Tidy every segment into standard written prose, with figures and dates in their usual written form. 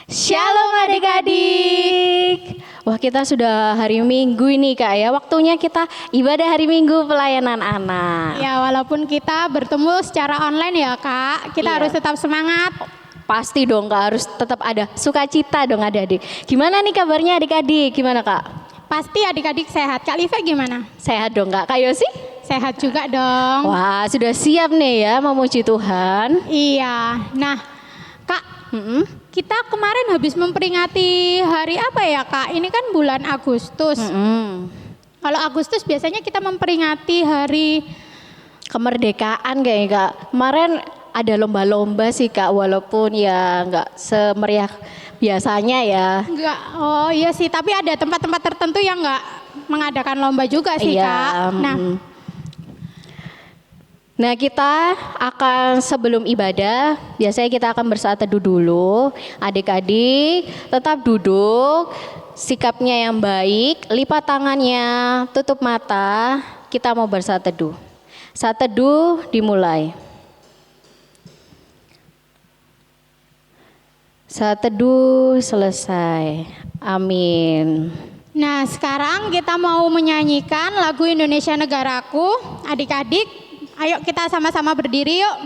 Shalom adik-adik. Wah, kita sudah hari Minggu ini Kak ya. Waktunya kita ibadah hari Minggu pelayanan anak. Ya, walaupun kita bertemu secara online ya Kak, kita Iya. harus tetap semangat. Pasti dong Kak, harus tetap ada sukacita dong adik-adik. Gimana nih kabarnya adik-adik? Gimana Kak? Pasti adik-adik sehat. Kak Liva gimana? Sehat dong Kak. Kak Yosi? Sehat juga dong. Wah, sudah siap nih ya memuji Tuhan. Iya. Nah, Kak, kita kemarin habis memperingati hari apa ya Kak? Ini kan bulan Agustus. Kalau Agustus biasanya kita memperingati hari Kemerdekaan kayaknya Kak. Kemarin ada lomba-lomba sih Kak, walaupun ya nggak semeriah biasanya ya. enggak. Oh iya sih, tapi ada tempat-tempat tertentu yang enggak mengadakan lomba juga sih Iya, Kak. Nah, kita akan sebelum ibadah, biasanya kita akan bersaat teduh dulu. Adik-adik tetap duduk, sikapnya yang baik, lipat tangannya, tutup mata, kita mau bersaat teduh. Saat teduh dimulai. Saat teduh selesai. Amin. Nah, sekarang kita mau menyanyikan lagu Indonesia Negaraku. Adik-adik, ayo kita sama-sama berdiri yuk.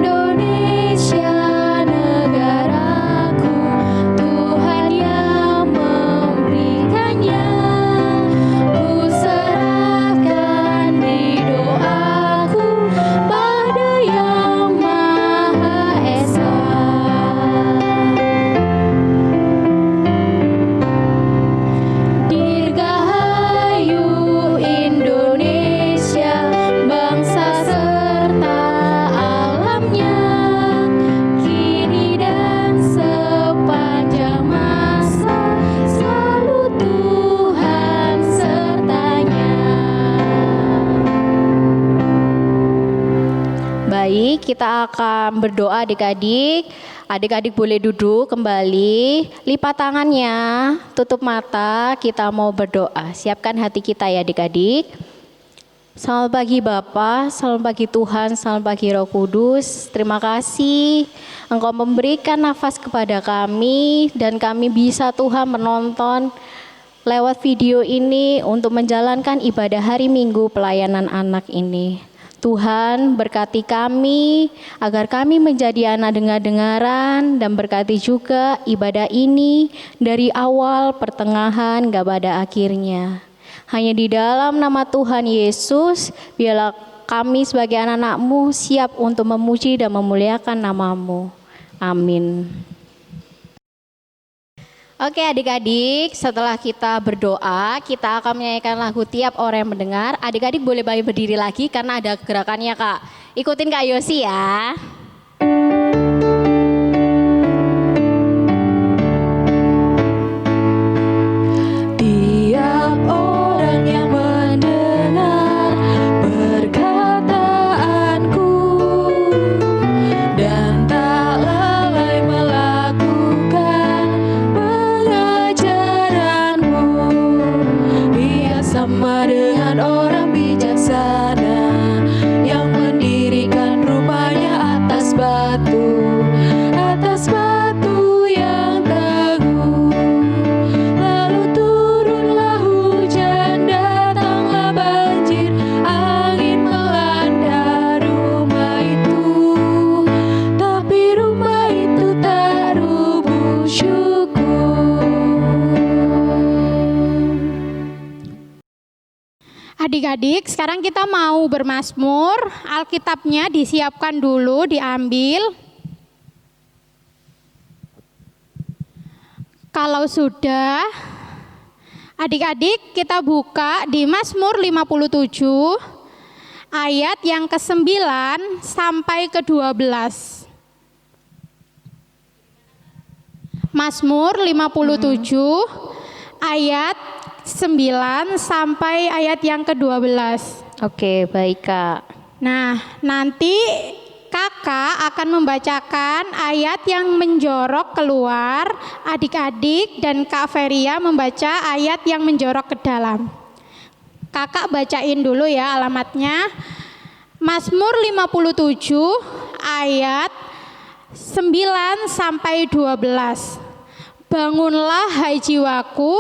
Indonesia negaraku, Tuhan yang memberikannya. Ku serahkan di doaku pada Yang Maha Esa. Dirgahayu Indonesia, bangsa serta alamnya, kini dan sepanjang masa, selalu Tuhan sertanya. Baik, kita akan berdoa adik-adik. Adik-adik boleh duduk kembali, lipat tangannya, tutup mata, kita mau berdoa. Siapkan hati kita ya adik-adik. Selamat pagi Bapa, selamat pagi Tuhan, selamat pagi Roh Kudus. Terima kasih Engkau memberikan nafas kepada kami dan kami bisa Tuhan menonton lewat video ini untuk menjalankan ibadah hari Minggu pelayanan anak ini. Tuhan berkati kami agar kami menjadi anak dengar-dengaran dan berkati juga ibadah ini dari awal, pertengahan, hingga pada akhirnya. Hanya di dalam nama Tuhan Yesus, biarlah kami sebagai anak-anak-Mu siap untuk memuji dan memuliakan nama-Mu. Amin. Oke adik-adik, setelah kita berdoa, kita akan menyanyikan lagu Tiap Orang Yang Mendengar. Adik-adik boleh berdiri lagi karena ada gerakannya Kak. Ikutin Kak Yosi ya. Tiap orang yang mendengar perkataanku dan tak lalai melakukan pengajaranmu, ia sama dengan orang bijaksana yang mendirikan rumahnya atas batu yang teguh. Lalu turunlah hujan, datanglah banjir, angin melanda rumah itu, tapi rumah itu tak rubuh syukur. Adik-adik, sekarang kita mau bermazmur. Alkitabnya disiapkan dulu, diambil. Kalau sudah, adik-adik kita buka di Mazmur 57 ayat yang ke-9 sampai ke-12. Mazmur 57 ayat 9 sampai ayat yang ke-12. Oke, baik Kak. Nah, nanti kakak Kak akan membacakan ayat yang menjorok keluar, adik-adik dan Kak Feria membaca ayat yang menjorok ke dalam. Kakak bacain dulu ya alamatnya. Mazmur 57 ayat 9 sampai 12. Bangunlah hai jiwaku,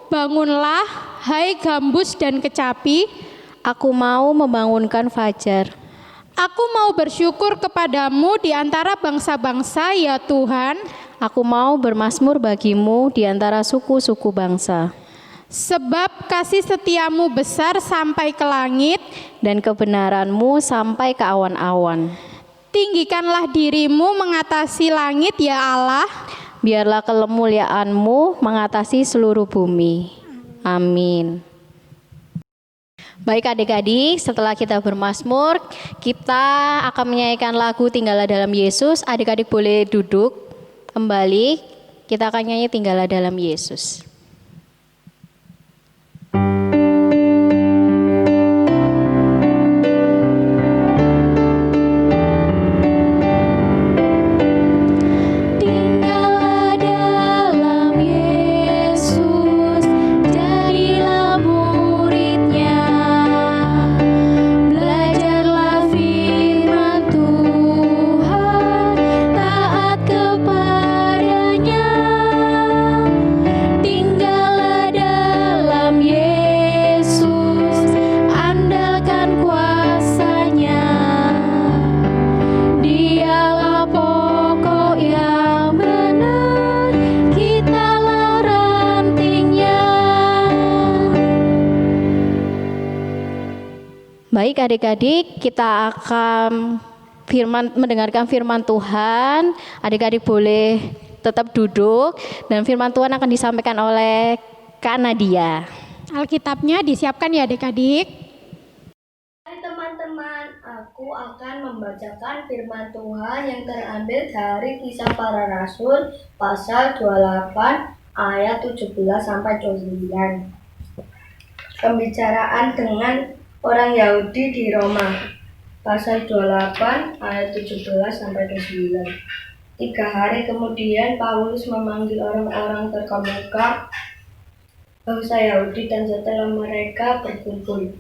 bangunlah hai gambus dan kecapi. Aku mau membangunkan fajar. Aku mau bersyukur kepadamu di antara bangsa-bangsa ya Tuhan. Aku mau bermazmur bagimu di antara suku-suku bangsa. Sebab kasih setiamu besar sampai ke langit, dan kebenaranmu sampai ke awan-awan. Tinggikanlah dirimu mengatasi langit ya Allah. Biarlah kemuliaanmu mengatasi seluruh bumi. Amin. Baik adik-adik, setelah kita bermazmur, kita akan menyanyikan lagu Tinggallah dalam Yesus. Adik-adik boleh duduk kembali, kita akan nyanyi Tinggallah dalam Yesus. Baik adik-adik, kita akan mendengarkan firman Tuhan. Adik-adik boleh tetap duduk dan firman Tuhan akan disampaikan oleh Kak Nadia. Alkitabnya disiapkan ya adik-adik. Hai teman-teman, aku akan membacakan firman Tuhan yang terambil dari Kisah Para Rasul pasal 28 ayat 17 sampai 29. Pembicaraan dengan orang Yahudi di Roma, pasal 28 ayat 17 sampai 29. 3 hari kemudian Paulus memanggil orang-orang terkemuka bangsa Yahudi dan setelah mereka berkumpul,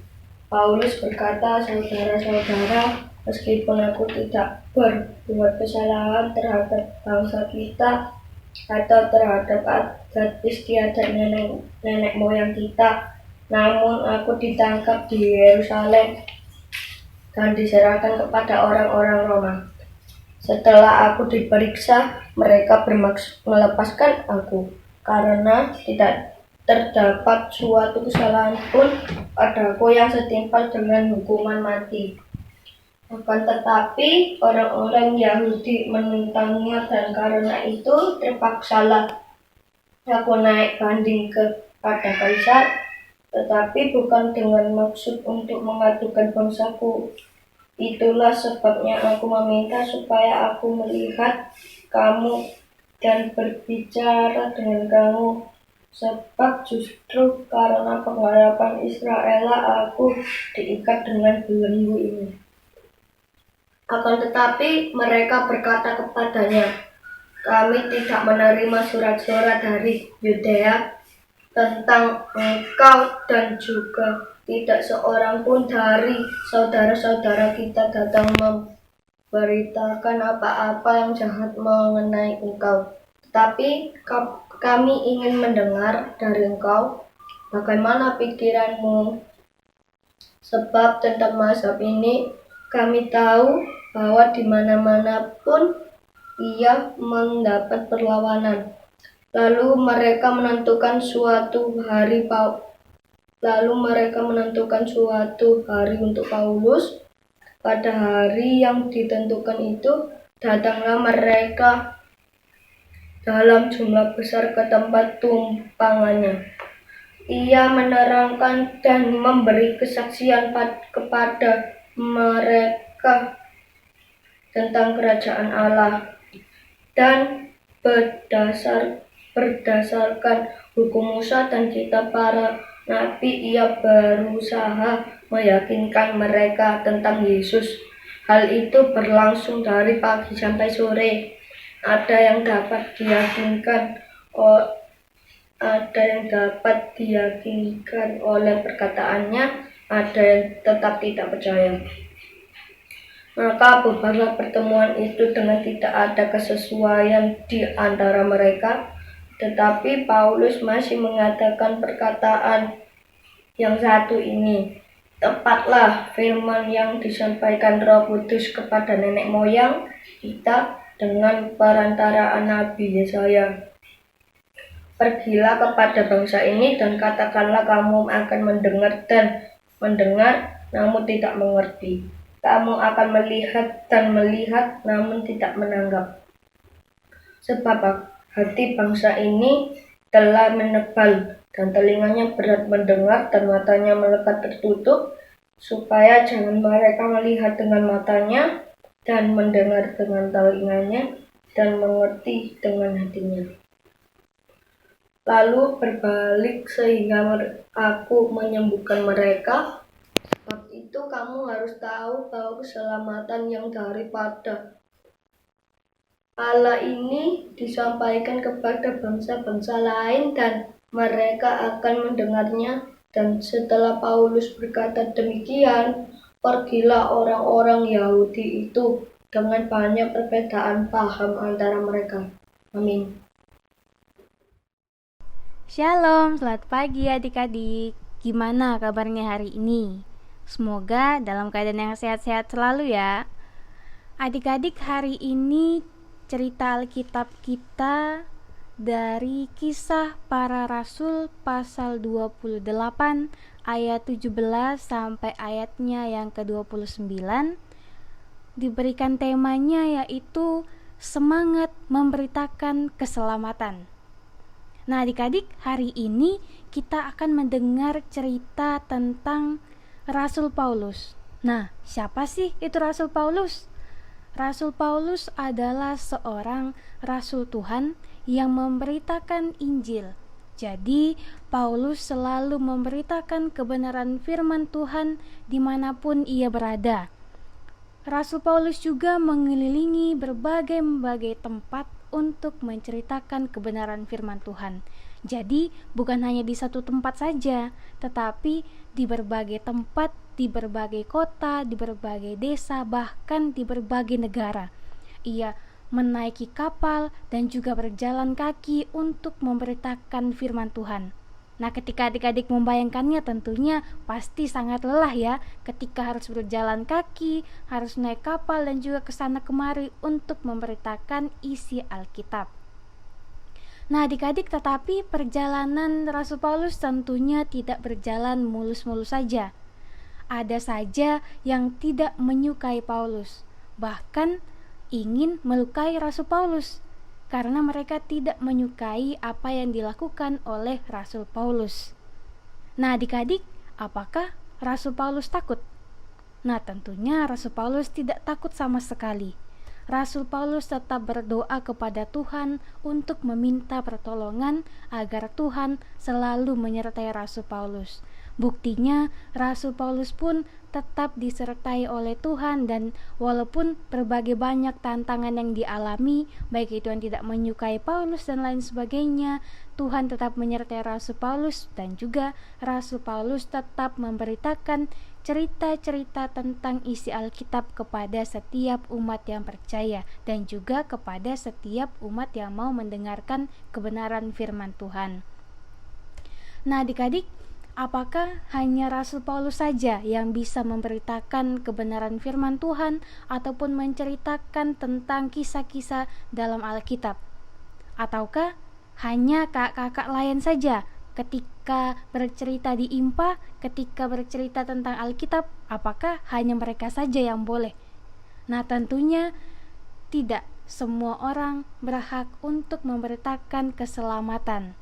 Paulus berkata, saudara-saudara, meskipun aku tidak berbuat kesalahan terhadap bangsa kita atau terhadap adat istiadat nenek moyang kita, namun aku ditangkap di Yerusalem dan diserahkan kepada orang-orang Roma. Setelah aku diperiksa, mereka bermaksud melepaskan aku karena tidak terdapat suatu kesalahan pun padaku yang setimpal dengan hukuman mati. Akan tetapi orang-orang Yahudi menentangnya dan karena itu terpaksalah aku naik banding kepada Kaisar, tetapi bukan dengan maksud untuk mengadukan bangsaku. Itulah sebabnya aku meminta supaya aku melihat kamu dan berbicara dengan kamu, sebab justru karena pengharapan Israel aku diikat dengan belenggu ini. Akan tetapi mereka berkata kepadanya, kami tidak menerima surat-surat dari Yudea tentang engkau, dan juga tidak seorang pun dari saudara-saudara kita datang memberitakan apa-apa yang jahat mengenai engkau. Tetapi kami ingin mendengar dari engkau bagaimana pikiranmu, sebab tentang mazhab ini kami tahu bahwa di mana-mana pun ia mendapat perlawanan. Lalu mereka menentukan suatu hari untuk Paulus. Pada hari yang ditentukan itu, datanglah mereka dalam jumlah besar ke tempat tumpangannya. Ia menerangkan dan memberi kesaksian kepada mereka tentang kerajaan Allah, dan berdasarkan hukum Musa dan kitab para nabi, ia berusaha meyakinkan mereka tentang Yesus Hal itu berlangsung dari pagi sampai sore. Ada yang dapat diyakinkan oleh perkataannya, ada yang tetap tidak percaya. Maka beberapa pertemuan itu dengan tidak ada kesesuaian di antara mereka, tetapi Paulus masih mengatakan perkataan yang satu ini. Tepatlah firman yang disampaikan Roh Kudus kepada nenek moyang kita dengan perantaraan Nabi Yesaya. Pergilah kepada bangsa ini dan katakanlah kamu akan mendengar namun tidak mengerti. Kamu akan melihat dan melihat namun tidak menanggap. Sebab hati bangsa ini telah menebal dan telinganya berat mendengar dan matanya melekat tertutup, supaya jangan mereka melihat dengan matanya dan mendengar dengan telinganya dan mengerti dengan hatinya. Lalu berbalik sehingga aku menyembuhkan mereka. Sebab itu kamu harus tahu bahwa keselamatan yang daripada Allah ini disampaikan kepada bangsa-bangsa lain dan mereka akan mendengarnya. Dan setelah Paulus berkata demikian, pergilah orang-orang Yahudi itu dengan banyak perbedaan paham antara mereka. Amin. Shalom, selamat pagi adik-adik. Gimana kabarnya hari ini? Semoga dalam keadaan yang sehat-sehat selalu ya. Adik-adik, hari ini cerita Alkitab kita dari Kisah Para Rasul pasal 28 ayat 17 sampai ayatnya yang ke-29. Diberikan temanya yaitu semangat memberitakan keselamatan. Nah adik-adik, hari ini kita akan mendengar cerita tentang Rasul Paulus. Nah, siapa sih itu Rasul Paulus? Rasul Paulus adalah seorang Rasul Tuhan yang memberitakan Injil. Jadi, Paulus selalu memberitakan kebenaran firman Tuhan dimanapun ia berada. Rasul Paulus juga mengelilingi berbagai tempat untuk menceritakan kebenaran firman Tuhan. Jadi bukan hanya di satu tempat saja, tetapi di berbagai tempat, di berbagai kota, di berbagai desa, bahkan di berbagai negara. Ia menaiki kapal dan juga berjalan kaki untuk memberitakan firman Tuhan. Nah, ketika adik-adik membayangkannya tentunya pasti sangat lelah ya, ketika harus berjalan kaki, harus naik kapal dan juga kesana kemari untuk memberitakan isi Alkitab. Nah adik-adik, tetapi perjalanan Rasul Paulus tentunya tidak berjalan mulus-mulus saja. Ada saja yang tidak menyukai Paulus, bahkan ingin melukai Rasul Paulus, karena mereka tidak menyukai apa yang dilakukan oleh Rasul Paulus. Nah adik-adik, apakah Rasul Paulus takut? Nah tentunya Rasul Paulus tidak takut sama sekali. Rasul Paulus tetap berdoa kepada Tuhan untuk meminta pertolongan agar Tuhan selalu menyertai Rasul Paulus. Buktinya Rasul Paulus pun tetap disertai oleh Tuhan, dan walaupun berbagai banyak tantangan yang dialami, baik itu yang tidak menyukai Paulus dan lain sebagainya, Tuhan tetap menyertai Rasul Paulus, dan juga Rasul Paulus tetap memberitakan cerita-cerita tentang isi Alkitab kepada setiap umat yang percaya dan juga kepada setiap umat yang mau mendengarkan kebenaran firman Tuhan. Nah adik-adik, apakah hanya Rasul Paulus saja yang bisa memberitakan kebenaran firman Tuhan ataupun menceritakan tentang kisah-kisah dalam Alkitab? Ataukah hanya kakak-kakak lain saja ketika bercerita di IMPA, ketika bercerita tentang Alkitab, apakah hanya mereka saja yang boleh? Nah tentunya tidak, semua orang berhak untuk memberitakan keselamatan.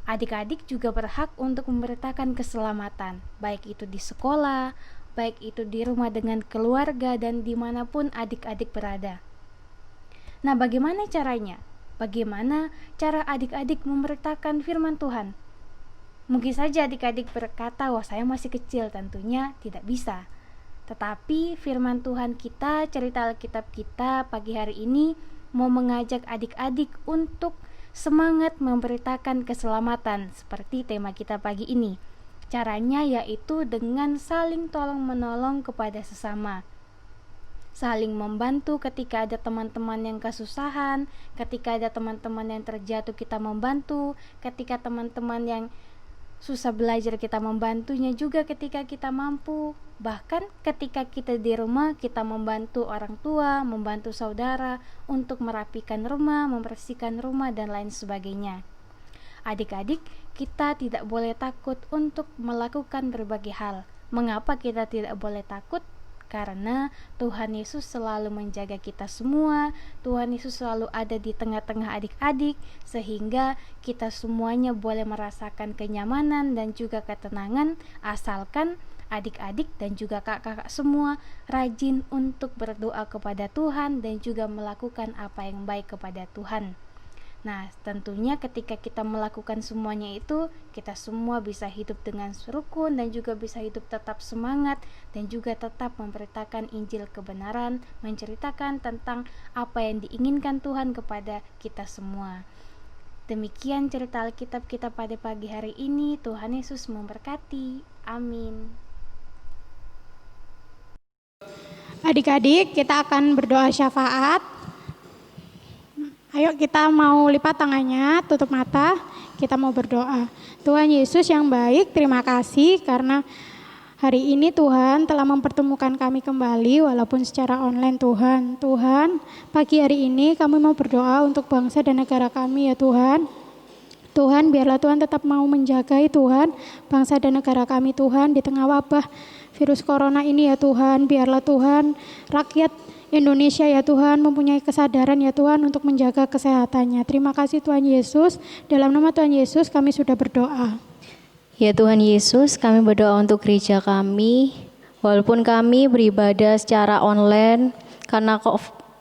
Adik-adik juga berhak untuk memberitakan keselamatan, baik itu di sekolah, baik itu di rumah dengan keluarga, dan dimanapun adik-adik berada. Nah bagaimana caranya? Bagaimana cara adik-adik memberitakan firman Tuhan? Mungkin saja adik-adik berkata, wah saya masih kecil, tentunya tidak bisa. Tetapi firman Tuhan kita, cerita Alkitab kita pagi hari ini mau mengajak adik-adik untuk semangat memberitakan keselamatan seperti tema kita pagi ini. Caranya yaitu dengan saling tolong-menolong kepada sesama. Saling membantu ketika ada teman-teman yang kesusahan, ketika ada teman-teman yang terjatuh kita membantu, ketika teman-teman yang susah belajar kita membantunya juga ketika kita mampu. Bahkan ketika kita di rumah kita membantu orang tua, membantu saudara untuk merapikan rumah, membersihkan rumah dan lain sebagainya. Adik-adik, kita tidak boleh takut untuk melakukan berbagai hal. Mengapa kita tidak boleh takut? Karena Tuhan Yesus selalu menjaga kita semua. Tuhan Yesus selalu ada di tengah-tengah adik-adik, sehingga kita semuanya boleh merasakan kenyamanan dan juga ketenangan, asalkan adik-adik dan juga kakak-kakak semua rajin untuk berdoa kepada Tuhan dan juga melakukan apa yang baik kepada Tuhan. Nah, tentunya ketika kita melakukan semuanya itu, kita semua bisa hidup dengan rukun dan juga bisa hidup tetap semangat dan juga tetap memberitakan Injil kebenaran, menceritakan tentang apa yang diinginkan Tuhan kepada kita semua. Demikian cerita Alkitab kita pada pagi hari ini. Tuhan Yesus memberkati. Amin. Adik-adik, kita akan berdoa syafaat. Ayo kita mau lipat tangannya, tutup mata, kita mau berdoa. Tuhan Yesus yang baik, terima kasih karena hari ini Tuhan telah mempertemukan kami kembali walaupun secara online Tuhan. Tuhan, pagi hari ini kami mau berdoa untuk bangsa dan negara kami ya Tuhan. Tuhan, biarlah Tuhan tetap mau menjagai Tuhan, bangsa dan negara kami Tuhan di tengah wabah virus corona ini ya Tuhan. Biarlah Tuhan, rakyat Indonesia ya Tuhan mempunyai kesadaran ya Tuhan untuk menjaga kesehatannya. Terima kasih Tuhan Yesus. Dalam nama Tuhan Yesus kami sudah berdoa. Ya Tuhan Yesus, kami berdoa untuk gereja kami. Walaupun kami beribadah secara online karena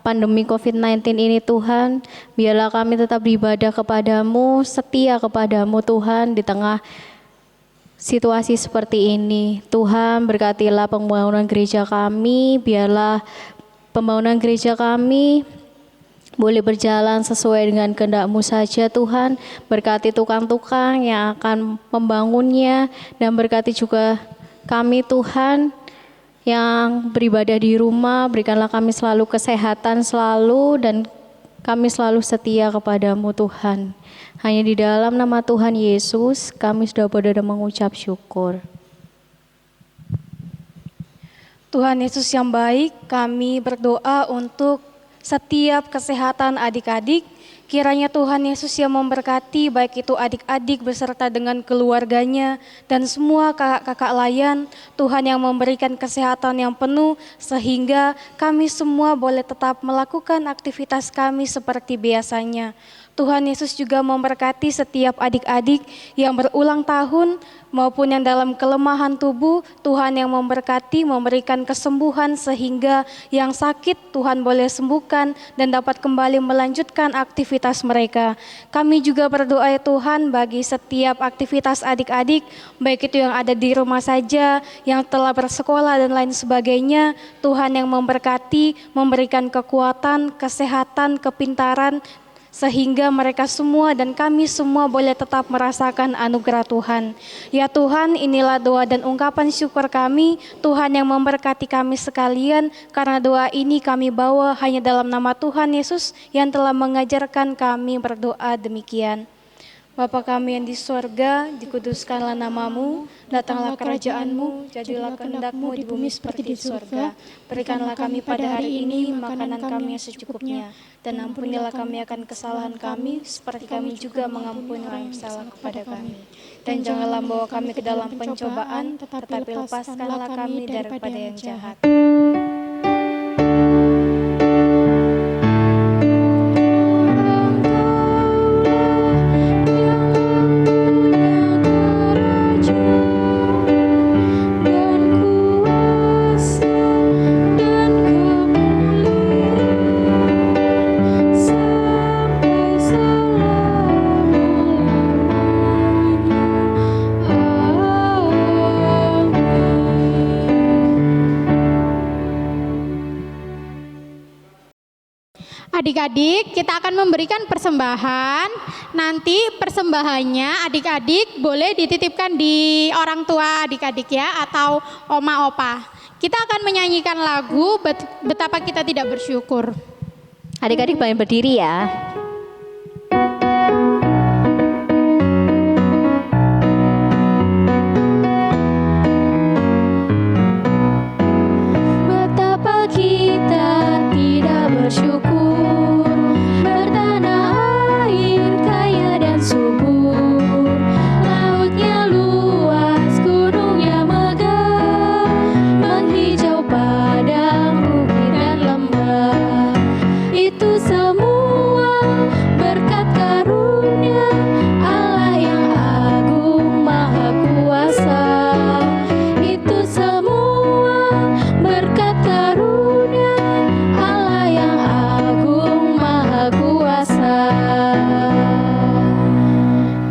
pandemi COVID-19 ini Tuhan, biarlah kami tetap beribadah kepadamu, setia kepadamu Tuhan di tengah situasi seperti ini. Tuhan, berkatilah pembangunan gereja kami, biarlah pembangunan gereja kami boleh berjalan sesuai dengan kehendak-Mu saja Tuhan. Berkati tukang-tukang yang akan membangunnya dan berkati juga kami Tuhan yang beribadah di rumah. Berikanlah kami selalu kesehatan selalu dan kami selalu setia kepadamu Tuhan. Hanya di dalam nama Tuhan Yesus kami sudah berdoa dan mengucap syukur. Tuhan Yesus yang baik, kami berdoa untuk setiap kesehatan adik-adik. Kiranya Tuhan Yesus yang memberkati baik itu adik-adik beserta dengan keluarganya dan semua kakak-kakak layan. Tuhan yang memberikan kesehatan yang penuh sehingga kami semua boleh tetap melakukan aktivitas kami seperti biasanya. Tuhan Yesus juga memberkati setiap adik-adik yang berulang tahun maupun yang dalam kelemahan tubuh. Tuhan yang memberkati, memberikan kesembuhan sehingga yang sakit Tuhan boleh sembuhkan dan dapat kembali melanjutkan aktivitas mereka. Kami juga berdoa ya Tuhan bagi setiap aktivitas adik-adik, baik itu yang ada di rumah saja, yang telah bersekolah dan lain sebagainya. Tuhan yang memberkati, memberikan kekuatan, kesehatan, kepintaran, sehingga mereka semua dan kami semua boleh tetap merasakan anugerah Tuhan. Ya Tuhan, inilah doa dan ungkapan syukur kami. Tuhan yang memberkati kami sekalian, karena doa ini kami bawa hanya dalam nama Tuhan Yesus yang telah mengajarkan kami berdoa demikian. Bapa kami yang di sorga, dikuduskanlah namamu, datanglah kerajaanmu, jadilah kehendak-mu di bumi seperti di sorga. Berikanlah kami pada hari ini makanan kami yang secukupnya, dan ampunilah kami akan kesalahan kami, seperti kami juga mengampuni orang yang salah kepada kami. Dan janganlah membawa kami ke dalam pencobaan, tetapi lepaskanlah kami daripada yang jahat. Adik-adik, kita akan memberikan persembahan. Nanti persembahannya adik-adik boleh dititipkan di orang tua adik-adik ya, atau oma opa. Kita akan menyanyikan lagu Betapa Kita Tidak Bersyukur. Adik-adik boleh berdiri ya. Betapa kita tidak bersyukur, bertanah air kaya dan subur, lautnya luas, gunungnya megah, menghijau padang, bukit dan lembah. Itu semua berkat karunia Allah yang agung maha kuasa. Itu semua berkat karunia Allah yang agung maha kuasa.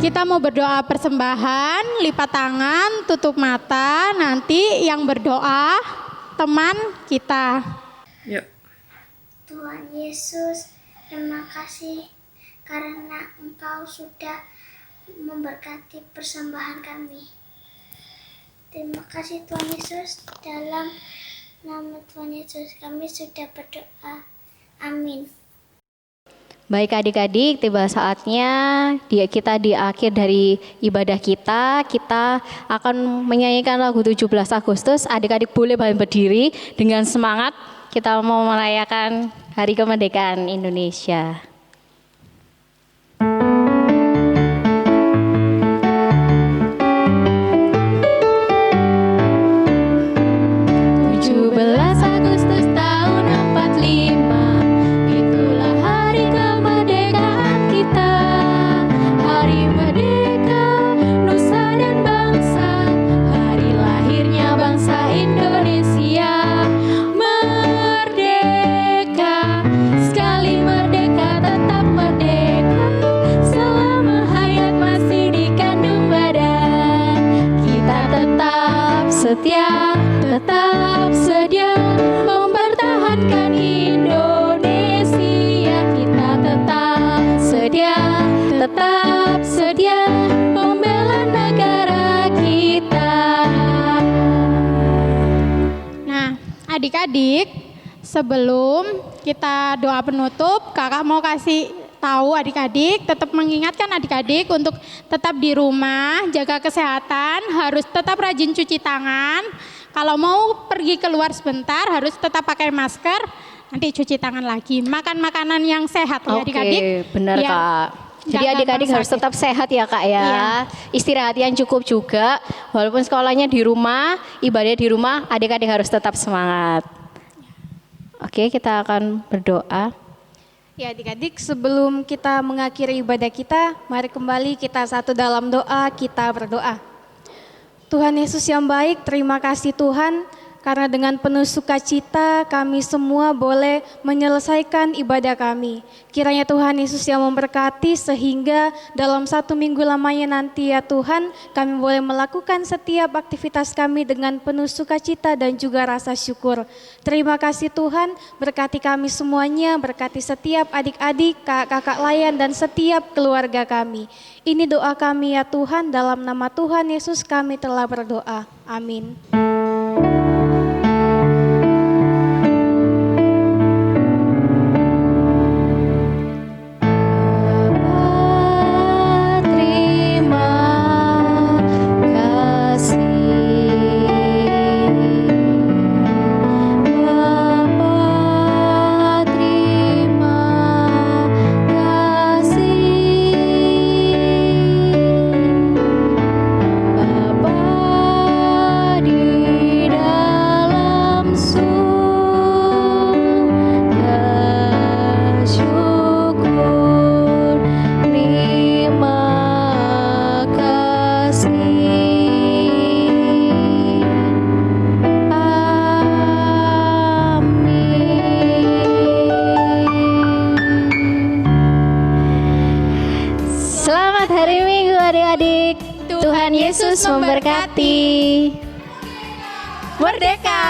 Kita mau berdoa persembahan, lipat tangan, tutup mata. Nanti yang berdoa teman kita. Yuk. Tuhan Yesus, terima kasih karena Engkau sudah memberkati persembahan kami. Terima kasih Tuhan Yesus, dalam nama Tuhan Yesus kami sudah berdoa. Amin. Baik adik-adik, tiba saatnya kita di akhir dari ibadah kita akan menyanyikan lagu 17 Agustus. Adik-adik boleh berdiri dengan semangat. Kita mau merayakan Hari Kemerdekaan Indonesia. Tetap sedia mempertahankan Indonesia. Kita tetap sedia membela negara kita. Nah, adik-adik, sebelum kita doa penutup, kakak mau kasih tahu adik-adik, tetap mengingatkan adik-adik untuk tetap di rumah, jaga kesehatan, harus tetap rajin cuci tangan. Kalau mau pergi keluar sebentar, harus tetap pakai masker, nanti cuci tangan lagi. Makan makanan yang sehat ya adik-adik. Oke, benar Ya, Kak. Jadi adik-adik harus tetap sehat ya Kak ya. Iya. Istirahat yang cukup juga. Walaupun sekolahnya di rumah, ibadah di rumah, adik-adik harus tetap semangat. Oke, kita akan berdoa. Ya adik-adik, sebelum kita mengakhiri ibadah kita, mari kembali kita satu dalam doa, kita berdoa. Tuhan Yesus yang baik, terima kasih Tuhan, karena dengan penuh sukacita kami semua boleh menyelesaikan ibadah kami. Kiranya Tuhan Yesus yang memberkati sehingga dalam 1 minggu lamanya nanti ya Tuhan, kami boleh melakukan setiap aktivitas kami dengan penuh sukacita dan juga rasa syukur. Terima kasih Tuhan, berkati kami semuanya, berkati setiap adik-adik, kakak-kakak layan dan setiap keluarga kami. Ini doa kami ya Tuhan, dalam nama Tuhan Yesus kami telah berdoa. Amin. Tuhan Yesus memberkati. Merdeka!